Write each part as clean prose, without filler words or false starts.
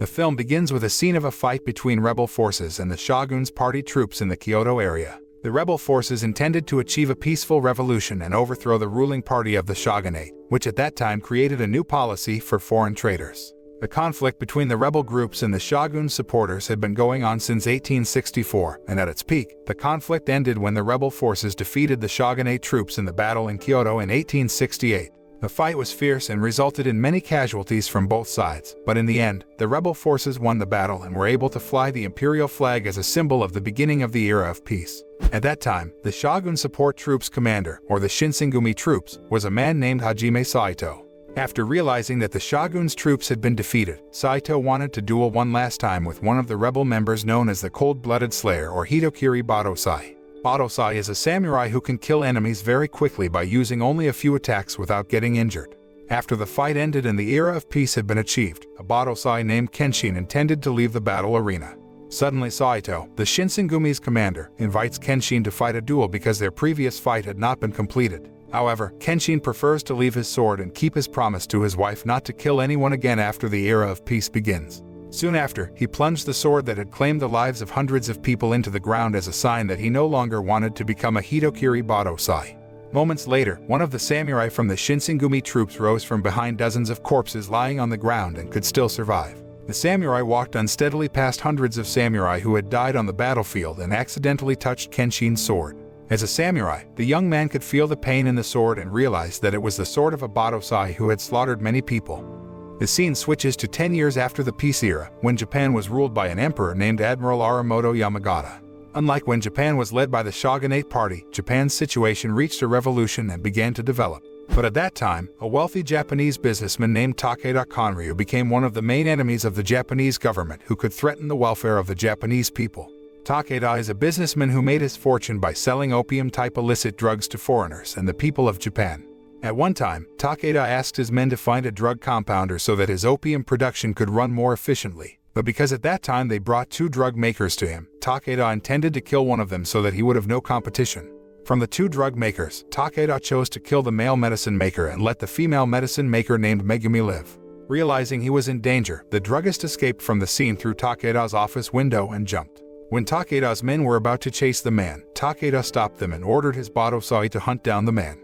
The film begins with a scene of a fight between rebel forces and the Shogun's party troops in the Kyoto area. The rebel forces intended to achieve a peaceful revolution and overthrow the ruling party of the shogunate, which at that time created a new policy for foreign traders. The conflict between the rebel groups and the shogun's supporters had been going on since 1864, and at its peak, the conflict ended when the rebel forces defeated the shogunate troops in the battle in Kyoto in 1868. The fight was fierce and resulted in many casualties from both sides, but in the end, the rebel forces won the battle and were able to fly the imperial flag as a symbol of the beginning of the era of peace. At that time, the shogun support troops commander, or the Shinsengumi troops, was a man named Hajime Saito. After realizing that the shogun's troops had been defeated, Saito wanted to duel one last time with one of the rebel members known as the Cold-Blooded Slayer or Hitokiri Battosai. Battosai is a samurai who can kill enemies very quickly by using only a few attacks without getting injured. After the fight ended and the era of peace had been achieved, a Battosai named Kenshin intended to leave the battle arena. Suddenly Saito, the Shinsengumi's commander, invites Kenshin to fight a duel because their previous fight had not been completed. However, Kenshin prefers to leave his sword and keep his promise to his wife not to kill anyone again after the era of peace begins. Soon after, he plunged the sword that had claimed the lives of hundreds of people into the ground as a sign that he no longer wanted to become a Hitokiri Battosai. Moments later, one of the samurai from the Shinsengumi troops rose from behind dozens of corpses lying on the ground and could still survive. The samurai walked unsteadily past hundreds of samurai who had died on the battlefield and accidentally touched Kenshin's sword. As a samurai, the young man could feel the pain in the sword and realized that it was the sword of a Battosai who had slaughtered many people. The scene switches to 10 years after the peace era, when Japan was ruled by an emperor named Admiral Aramoto Yamagata. Unlike when Japan was led by the shogunate party, Japan's situation reached a revolution and began to develop. But at that time, a wealthy Japanese businessman named Takeda Kanryuu became one of the main enemies of the Japanese government who could threaten the welfare of the Japanese people. Takeda is a businessman who made his fortune by selling opium-type illicit drugs to foreigners and the people of Japan. At one time, Takeda asked his men to find a drug compounder so that his opium production could run more efficiently. But because at that time they brought 2 drug makers to him, Takeda intended to kill one of them so that he would have no competition. From the 2 drug makers, Takeda chose to kill the male medicine maker and let the female medicine maker named Megumi live. Realizing he was in danger, the druggist escaped from the scene through Takeda's office window and jumped. When Takeda's men were about to chase the man, Takeda stopped them and ordered his Battosai to hunt down the man.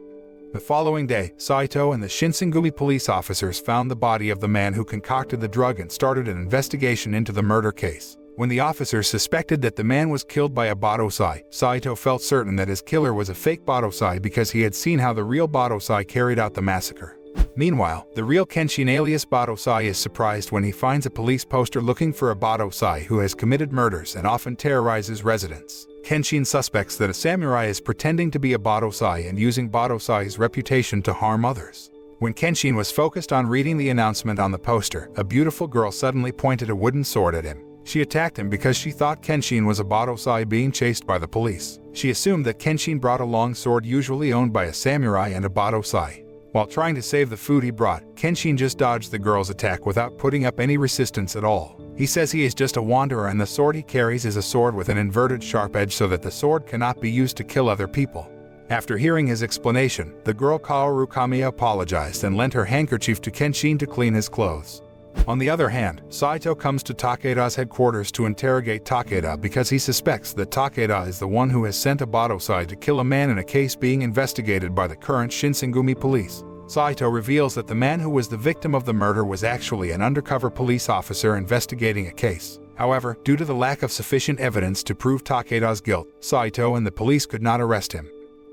The following day, Saito and the Shinsengumi police officers found the body of the man who concocted the drug and started an investigation into the murder case. When the officers suspected that the man was killed by a Battosai, Saito felt certain that his killer was a fake Battosai because he had seen how the real Battosai carried out the massacre. Meanwhile, the real Kenshin alias Battosai is surprised when he finds a police poster looking for a Battosai who has committed murders and often terrorizes residents. Kenshin suspects that a samurai is pretending to be a Battosai and using Battosai's reputation to harm others. When Kenshin was focused on reading the announcement on the poster, a beautiful girl suddenly pointed a wooden sword at him. She attacked him because she thought Kenshin was a Battosai being chased by the police. She assumed that Kenshin brought a long sword usually owned by a samurai and a Battosai. While trying to save the food he brought, Kenshin just dodged the girl's attack without putting up any resistance at all. He says he is just a wanderer and the sword he carries is a sword with an inverted sharp edge so that the sword cannot be used to kill other people. After hearing his explanation, the girl Kaoru Kamiya apologized and lent her handkerchief to Kenshin to clean his clothes. On the other hand, Saito comes to Takeda's headquarters to interrogate Takeda because he suspects that Takeda is the one who has sent a Battosai to kill a man in a case being investigated by the current Shinsengumi police. Saito reveals that the man who was the victim of the murder was actually an undercover police officer investigating a case. However, due to the lack of sufficient evidence to prove Takeda's guilt, Saito and the police could not arrest him.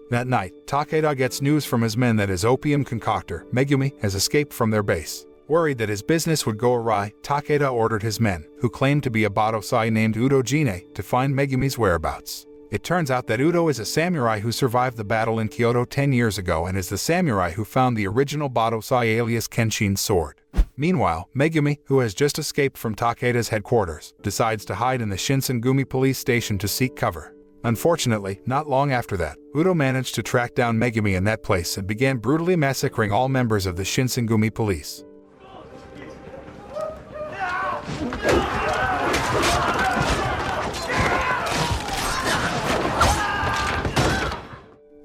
That night, Takeda gets news from his men that his opium concoctor, Megumi, has escaped from their base. Worried that his business would go awry, Takeda ordered his men, who claimed to be a Battosai named Udo Jine, to find Megumi's whereabouts. It turns out that Udo is a samurai who survived the battle in Kyoto 10 years ago and is the samurai who found the original Battosai alias Kenshin's sword. Meanwhile, Megumi, who has just escaped from Takeda's headquarters, decides to hide in the Shinsengumi police station to seek cover. Unfortunately, not long after that, Udo managed to track down Megumi in that place and began brutally massacring all members of the Shinsengumi police.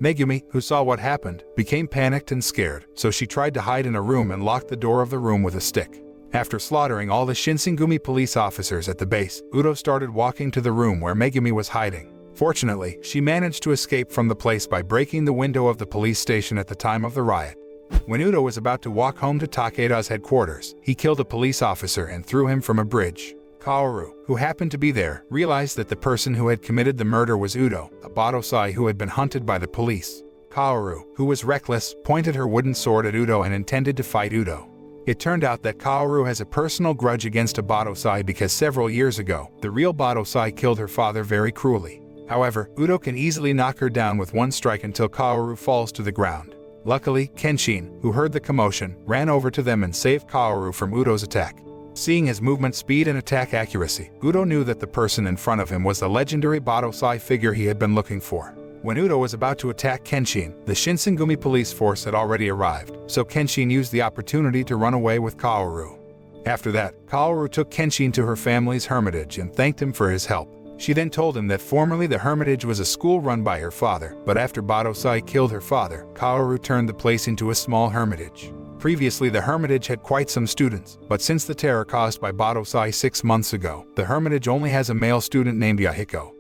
Megumi, who saw what happened, became panicked and scared, so she tried to hide in a room and locked the door of the room with a stick. After slaughtering all the Shinsengumi police officers at the base, Udo started walking to the room where Megumi was hiding. Fortunately, she managed to escape from the place by breaking the window of the police station at the time of the riot. When Udo was about to walk home to Takeda's headquarters, he killed a police officer and threw him from a bridge. Kaoru, who happened to be there, realized that the person who had committed the murder was Udo, a Battosai who had been hunted by the police. Kaoru, who was reckless, pointed her wooden sword at Udo and intended to fight Udo. It turned out that Kaoru has a personal grudge against a Battosai because several years ago, the real Battosai killed her father very cruelly. However, Udo can easily knock her down with one strike until Kaoru falls to the ground. Luckily, Kenshin, who heard the commotion, ran over to them and saved Kaoru from Udo's attack. Seeing his movement speed and attack accuracy, Udo knew that the person in front of him was the legendary Battosai figure he had been looking for. When Udo was about to attack Kenshin, the Shinsengumi police force had already arrived, so Kenshin used the opportunity to run away with Kaoru. After that, Kaoru took Kenshin to her family's hermitage and thanked him for his help. She then told him that formerly the hermitage was a school run by her father, but after Battosai killed her father, Kaoru turned the place into a small hermitage. Previously, the hermitage had quite some students, but since the terror caused by Battosai 6 months ago, the hermitage only has a male student named Yahiko.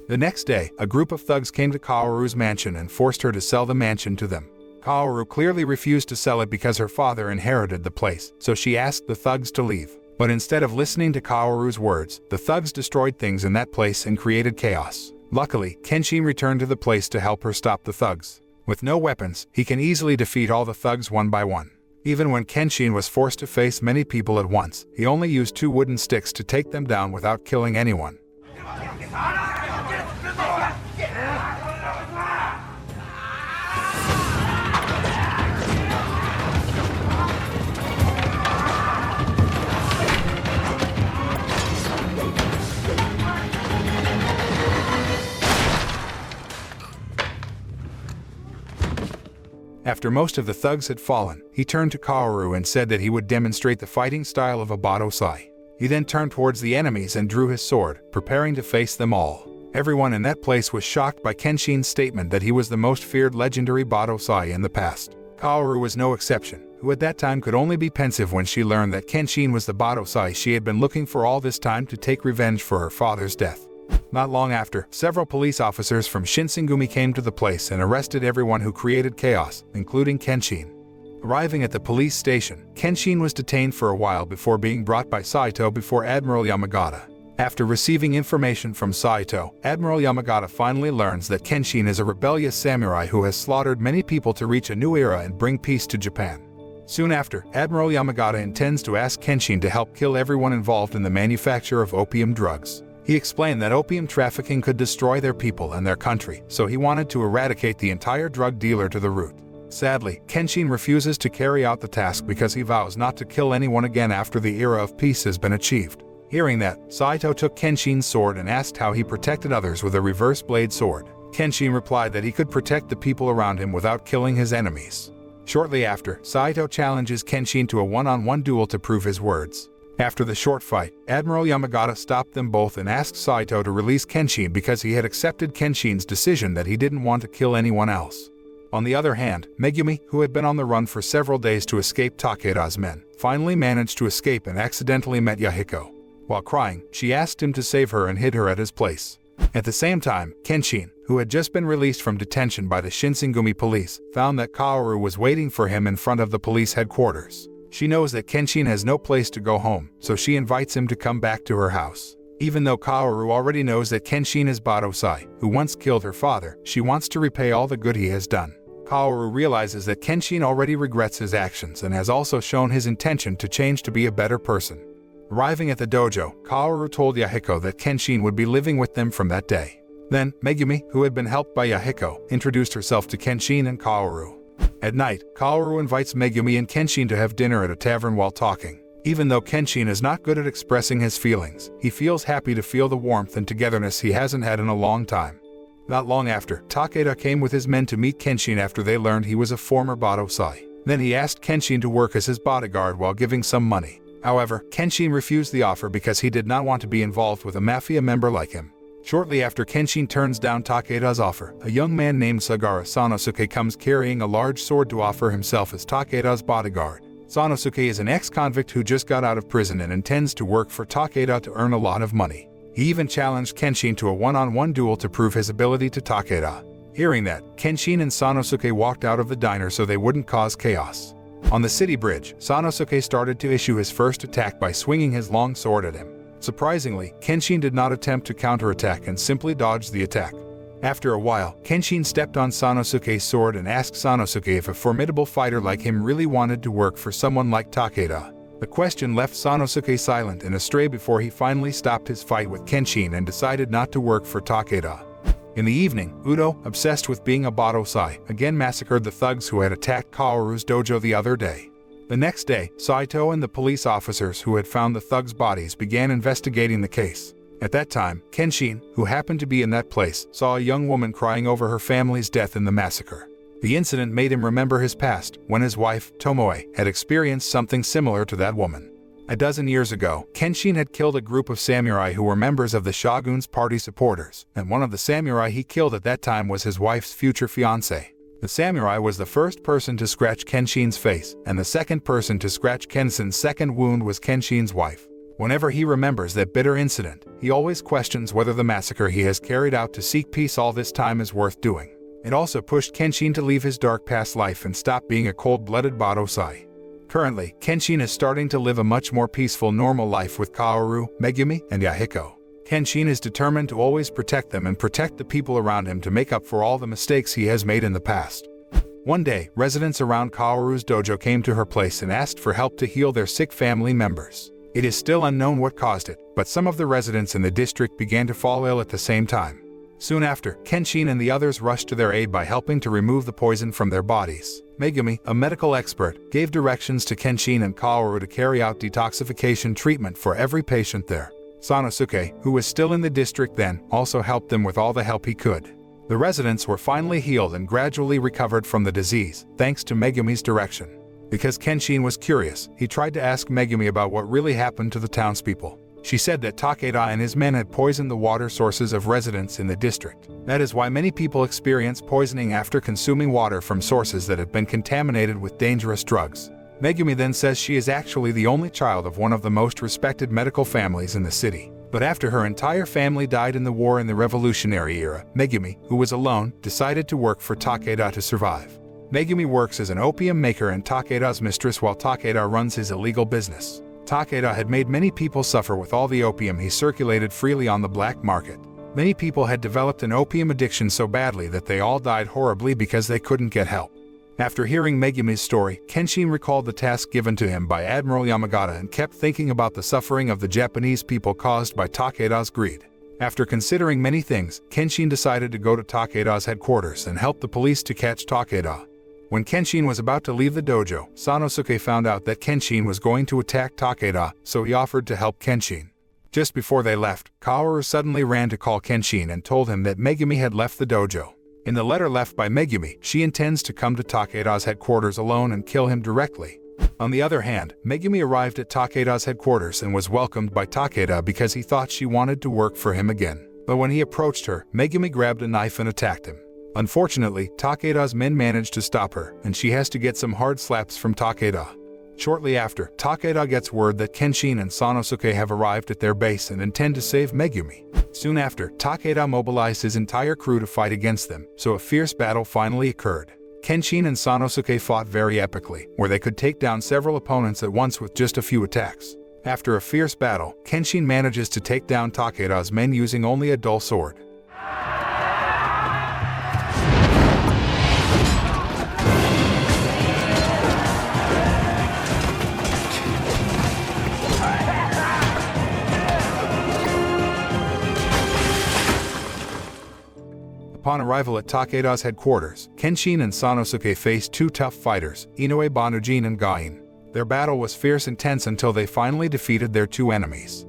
The next day, a group of thugs came to Kaoru's mansion and forced her to sell the mansion to them. Kaoru clearly refused to sell it because her father inherited the place, so she asked the thugs to leave. But instead of listening to Kaoru's words, the thugs destroyed things in that place and created chaos. Luckily, Kenshin returned to the place to help her stop the thugs. With no weapons, he can easily defeat all the thugs one by one. Even when Kenshin was forced to face many people at once, he only used 2 wooden sticks to take them down without killing anyone. After most of the thugs had fallen, he turned to Kaoru and said that he would demonstrate the fighting style of a Battosai. He then turned towards the enemies and drew his sword, preparing to face them all. Everyone in that place was shocked by Kenshin's statement that he was the most feared legendary Battosai in the past. Kaoru was no exception, who at that time could only be pensive when she learned that Kenshin was the Battosai she had been looking for all this time to take revenge for her father's death. Not long after, several police officers from Shinsengumi came to the place and arrested everyone who created chaos, including Kenshin. Arriving at the police station, Kenshin was detained for a while before being brought by Saito before Admiral Yamagata. After receiving information from Saito, Admiral Yamagata finally learns that Kenshin is a rebellious samurai who has slaughtered many people to reach a new era and bring peace to Japan. Soon after, Admiral Yamagata intends to ask Kenshin to help kill everyone involved in the manufacture of opium drugs. He explained that opium trafficking could destroy their people and their country, so he wanted to eradicate the entire drug dealer to the root. Sadly, Kenshin refuses to carry out the task because he vows not to kill anyone again after the era of peace has been achieved. Hearing that, Saito took Kenshin's sword and asked how he protected others with a reverse blade sword. Kenshin replied that he could protect the people around him without killing his enemies. Shortly after, Saito challenges Kenshin to a one-on-one duel to prove his words. After the short fight, Admiral Yamagata stopped them both and asked Saito to release Kenshin because he had accepted Kenshin's decision that he didn't want to kill anyone else. On the other hand, Megumi, who had been on the run for several days to escape Takeda's men, finally managed to escape and accidentally met Yahiko. While crying, she asked him to save her and hid her at his place. At the same time, Kenshin, who had just been released from detention by the Shinsengumi police, found that Kaoru was waiting for him in front of the police headquarters. She knows that Kenshin has no place to go home, so she invites him to come back to her house. Even though Kaoru already knows that Kenshin is Battosai, who once killed her father, she wants to repay all the good he has done. Kaoru realizes that Kenshin already regrets his actions and has also shown his intention to change to be a better person. Arriving at the dojo, Kaoru told Yahiko that Kenshin would be living with them from that day. Then, Megumi, who had been helped by Yahiko, introduced herself to Kenshin and Kaoru. At night, Kaoru invites Megumi and Kenshin to have dinner at a tavern while talking. Even though Kenshin is not good at expressing his feelings, he feels happy to feel the warmth and togetherness he hasn't had in a long time. Not long after, Takeda came with his men to meet Kenshin after they learned he was a former Battosai. Then he asked Kenshin to work as his bodyguard while giving some money. However, Kenshin refused the offer because he did not want to be involved with a mafia member like him. Shortly after Kenshin turns down Takeda's offer, a young man named Sagara Sanosuke comes carrying a large sword to offer himself as Takeda's bodyguard. Sanosuke is an ex-convict who just got out of prison and intends to work for Takeda to earn a lot of money. He even challenged Kenshin to a one-on-one duel to prove his ability to Takeda. Hearing that, Kenshin and Sanosuke walked out of the diner so they wouldn't cause chaos. On the city bridge, Sanosuke started to issue his first attack by swinging his long sword at him. Surprisingly, Kenshin did not attempt to counterattack and simply dodged the attack. After a while, Kenshin stepped on Sanosuke's sword and asked Sanosuke if a formidable fighter like him really wanted to work for someone like Takeda. The question left Sanosuke silent and astray before he finally stopped his fight with Kenshin and decided not to work for Takeda. In the evening, Udo, obsessed with being a Battosai, again massacred the thugs who had attacked Kaoru's dojo the other day. The next day, Saito and the police officers who had found the thugs' bodies began investigating the case. At that time, Kenshin, who happened to be in that place, saw a young woman crying over her family's death in the massacre. The incident made him remember his past, when his wife, Tomoe, had experienced something similar to that woman. A dozen years ago, Kenshin had killed a group of samurai who were members of the Shogun's party supporters, and one of the samurai he killed at that time was his wife's future fiancé. The samurai was the first person to scratch Kenshin's face, and the second person to scratch Kenshin's second wound was Kenshin's wife. Whenever he remembers that bitter incident, he always questions whether the massacre he has carried out to seek peace all this time is worth doing. It also pushed Kenshin to leave his dark past life and stop being a cold-blooded Battosai. Currently, Kenshin is starting to live a much more peaceful normal life with Kaoru, Megumi, and Yahiko. Kenshin is determined to always protect them and protect the people around him to make up for all the mistakes he has made in the past. One day, residents around Kaoru's dojo came to her place and asked for help to heal their sick family members. It is still unknown what caused it, but some of the residents in the district began to fall ill at the same time. Soon after, Kenshin and the others rushed to their aid by helping to remove the poison from their bodies. Megumi, a medical expert, gave directions to Kenshin and Kaoru to carry out detoxification treatment for every patient there. Sanosuke, who was still in the district then, also helped them with all the help he could. The residents were finally healed and gradually recovered from the disease, thanks to Megumi's direction. Because Kenshin was curious, he tried to ask Megumi about what really happened to the townspeople. She said that Takeda and his men had poisoned the water sources of residents in the district. That is why many people experience poisoning after consuming water from sources that have been contaminated with dangerous drugs. Megumi then says she is actually the only child of one of the most respected medical families in the city. But after her entire family died in the war in the Revolutionary era, Megumi, who was alone, decided to work for Takeda to survive. Megumi works as an opium maker and Takeda's mistress while Takeda runs his illegal business. Takeda had made many people suffer with all the opium he circulated freely on the black market. Many people had developed an opium addiction so badly that they all died horribly because they couldn't get help. After hearing Megumi's story, Kenshin recalled the task given to him by Admiral Yamagata and kept thinking about the suffering of the Japanese people caused by Takeda's greed. After considering many things, Kenshin decided to go to Takeda's headquarters and help the police to catch Takeda. When Kenshin was about to leave the dojo, Sanosuke found out that Kenshin was going to attack Takeda, so he offered to help Kenshin. Just before they left, Kaoru suddenly ran to call Kenshin and told him that Megumi had left the dojo. In the letter left by Megumi, she intends to come to Takeda's headquarters alone and kill him directly. On the other hand, Megumi arrived at Takeda's headquarters and was welcomed by Takeda because he thought she wanted to work for him again. But when he approached her, Megumi grabbed a knife and attacked him. Unfortunately, Takeda's men managed to stop her, and she has to get some hard slaps from Takeda. Shortly after, Takeda gets word that Kenshin and Sanosuke have arrived at their base and intend to save Megumi. Soon after, Takeda mobilized his entire crew to fight against them, so a fierce battle finally occurred. Kenshin and Sanosuke fought very epically, where they could take down several opponents at once with just a few attacks. After a fierce battle, Kenshin manages to take down Takeda's men using only a dull sword. Upon arrival at Takeda's headquarters, Kenshin and Sanosuke faced two tough fighters, Inoue Banujin and Gain. Their battle was fierce and tense until they finally defeated their two enemies.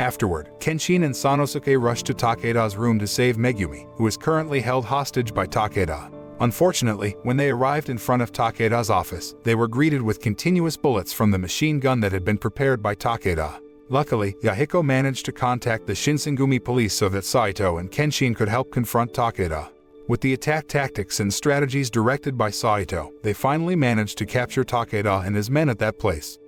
Afterward, Kenshin and Sanosuke rush to Takeda's room to save Megumi, who is currently held hostage by Takeda. Unfortunately, when they arrived in front of Takeda's office, they were greeted with continuous bullets from the machine gun that had been prepared by Takeda. Luckily, Yahiko managed to contact the Shinsengumi police so that Saito and Kenshin could help confront Takeda. With the attack tactics and strategies directed by Saito, they finally managed to capture Takeda and his men at that place.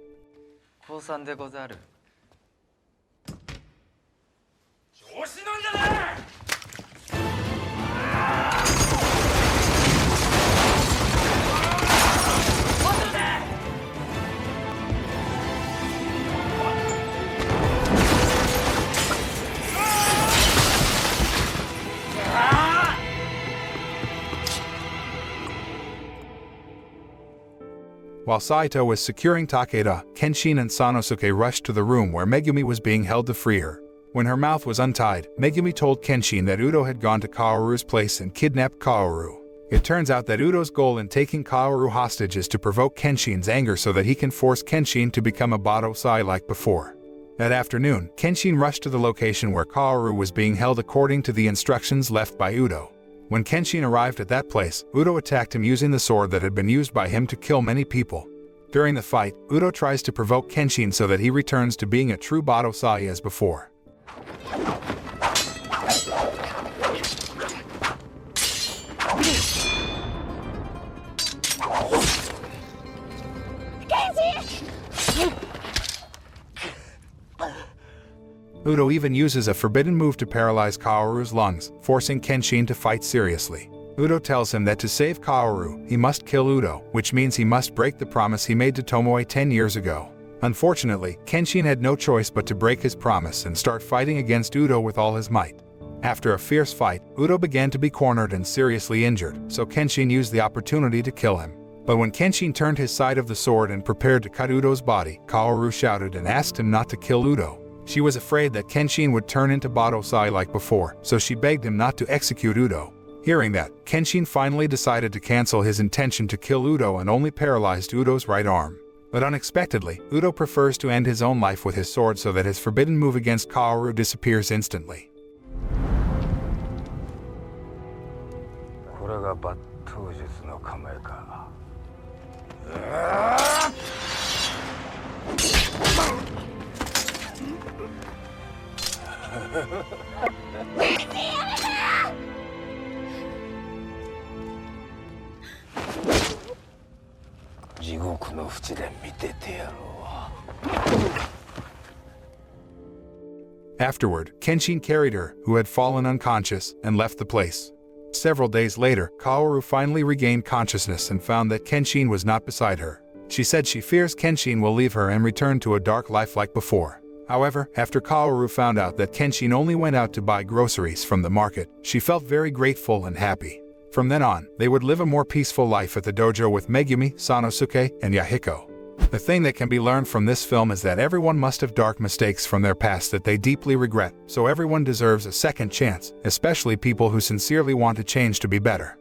While Saito was securing Takeda, Kenshin and Sanosuke rushed to the room where Megumi was being held to free her. When her mouth was untied, Megumi told Kenshin that Udo had gone to Kaoru's place and kidnapped Kaoru. It turns out that Udo's goal in taking Kaoru hostage is to provoke Kenshin's anger so that he can force Kenshin to become a Battosai like before. That afternoon, Kenshin rushed to the location where Kaoru was being held according to the instructions left by Udo. When Kenshin arrived at that place, Udo attacked him using the sword that had been used by him to kill many people. During the fight, Udo tries to provoke Kenshin so that he returns to being a true Battosai as before. Udo even uses a forbidden move to paralyze Kaoru's lungs, forcing Kenshin to fight seriously. Udo tells him that to save Kaoru, he must kill Udo, which means he must break the promise he made to Tomoe 10 years ago. Unfortunately, Kenshin had no choice but to break his promise and start fighting against Udo with all his might. After a fierce fight, Udo began to be cornered and seriously injured, so Kenshin used the opportunity to kill him. But when Kenshin turned his side of the sword and prepared to cut Udo's body, Kaoru shouted and asked him not to kill Udo. She was afraid that Kenshin would turn into Battosai like before, so she begged him not to execute Udo. Hearing that, Kenshin finally decided to cancel his intention to kill Udo and only paralyzed Udo's right arm. But unexpectedly, Udo prefers to end his own life with his sword so that his forbidden move against Kaoru disappears instantly. Afterward, Kenshin carried her, who had fallen unconscious, and left the place. Several days later, Kaoru finally regained consciousness and found that Kenshin was not beside her. She said she fears Kenshin will leave her and return to a dark life like before. However, after Kaoru found out that Kenshin only went out to buy groceries from the market, she felt very grateful and happy. From then on, they would live a more peaceful life at the dojo with Megumi, Sanosuke, and Yahiko. The thing that can be learned from this film is that everyone must have dark mistakes from their past that they deeply regret, so everyone deserves a second chance, especially people who sincerely want to change to be better.